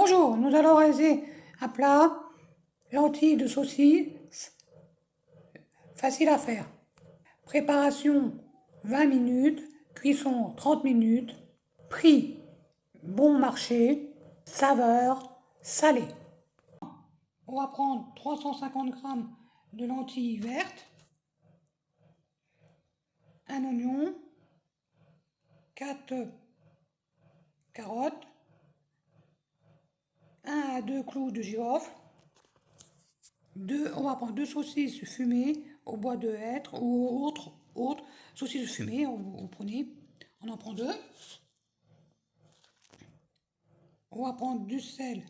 Bonjour, nous allons réaliser un plat, lentilles de saucisse, facile à faire. Préparation 20 minutes, cuisson 30 minutes, prix bon marché, saveur salée. On va prendre 350 g de lentilles vertes, un oignon, 4 carottes, 1 à 2 clous de girofle, on va prendre 2 saucisses fumées au bois de hêtre ou autre saucisses fumées, vous prenez, on en prend 2. On va prendre du sel,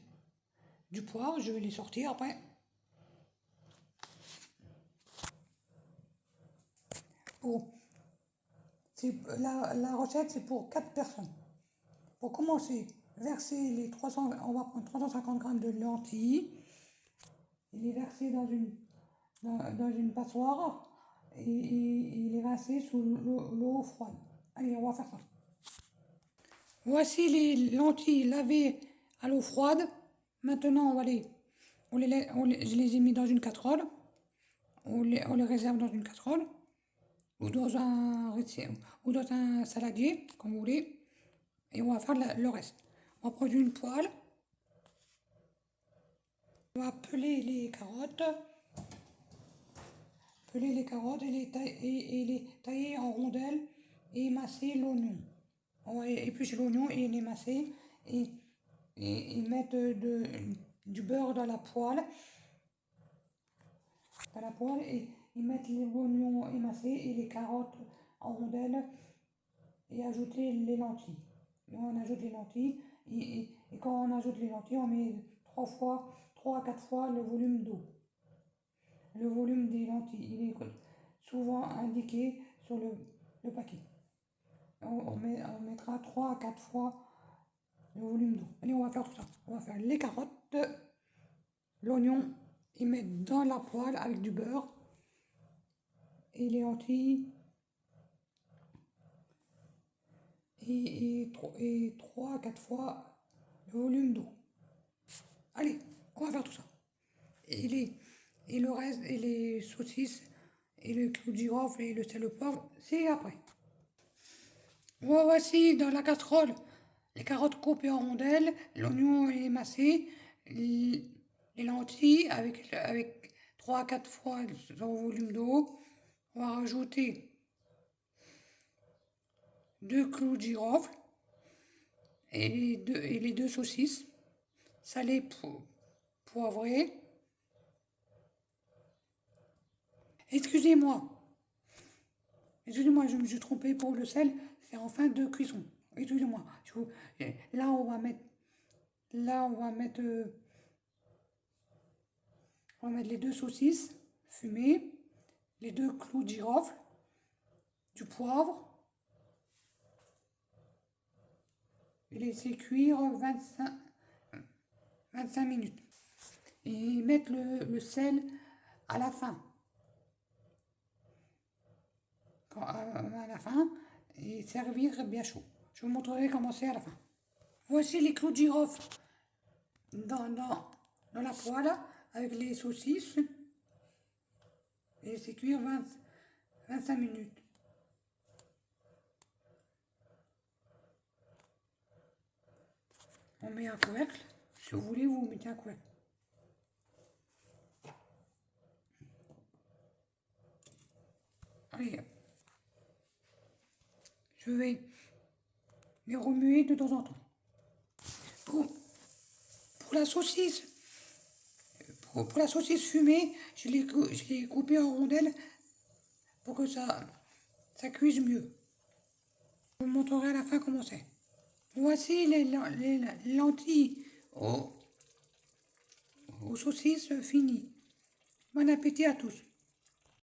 du poivre, je vais les sortir après. La recette c'est pour 4 personnes. Pour commencer, verser on va prendre 350 g de lentilles, et les verser dans une passoire et les rincer sous l'eau froide. Allez, on va faire ça. Voici les lentilles lavées à l'eau froide. Maintenant, je les ai mis dans une casserole. On les réserve dans une casserole ou dans un saladier, comme vous voulez. Et on va faire le reste. On va prendre une poêle. On va peler les carottes. Et les tailler en rondelles et émasser l'oignon. On va éplucher l'oignon et l'émasser et mettre du beurre dans la poêle. Et mettre l'oignon émassé et les carottes en rondelles et ajouter les lentilles. Et on ajoute les lentilles et quand on ajoute les lentilles, on met 3 à 4 fois le volume d'eau. Le volume des lentilles, il est souvent indiqué sur le paquet. On mettra 3 à 4 fois le volume d'eau. Allez, on va faire tout ça. On va faire les carottes, l'oignon, et mettre dans la poêle avec du beurre. Et les lentilles. Et 3 à 4 fois le volume d'eau. Allez, on va faire tout ça. Et le reste, et les saucisses, et le clou de girofle, et le sel au poivre, c'est après. Voici dans la casserole les carottes coupées en rondelles, l'oignon émassé, les lentilles avec 3 à 4 fois le volume d'eau. On va rajouter 2 clous de girofle et les 2 saucisses salées poivrées. Excusez-moi, je me suis trompé pour le sel, c'est en fin de cuisson. Excusez-moi. Là, on va mettre les 2 saucisses fumées, les 2 clous de girofle, du poivre, et laisser cuire 25 minutes. Et mettre le sel à la fin. À la fin, et servir bien chaud. Je vous montrerai comment c'est à la fin. Voici les clous de girofle dans la poêle avec les saucisses et laisser cuire 25 minutes. On met un couvercle. Si vous voulez, vous mettez un couvercle. Allez, je vais les remuer de temps en temps. Pour la saucisse, pour la saucisse fumée, je l'ai coupée en rondelles pour que ça cuise mieux. Je vous montrerai à la fin comment c'est. Voici les lentilles aux saucisses finies. Bon appétit à tous.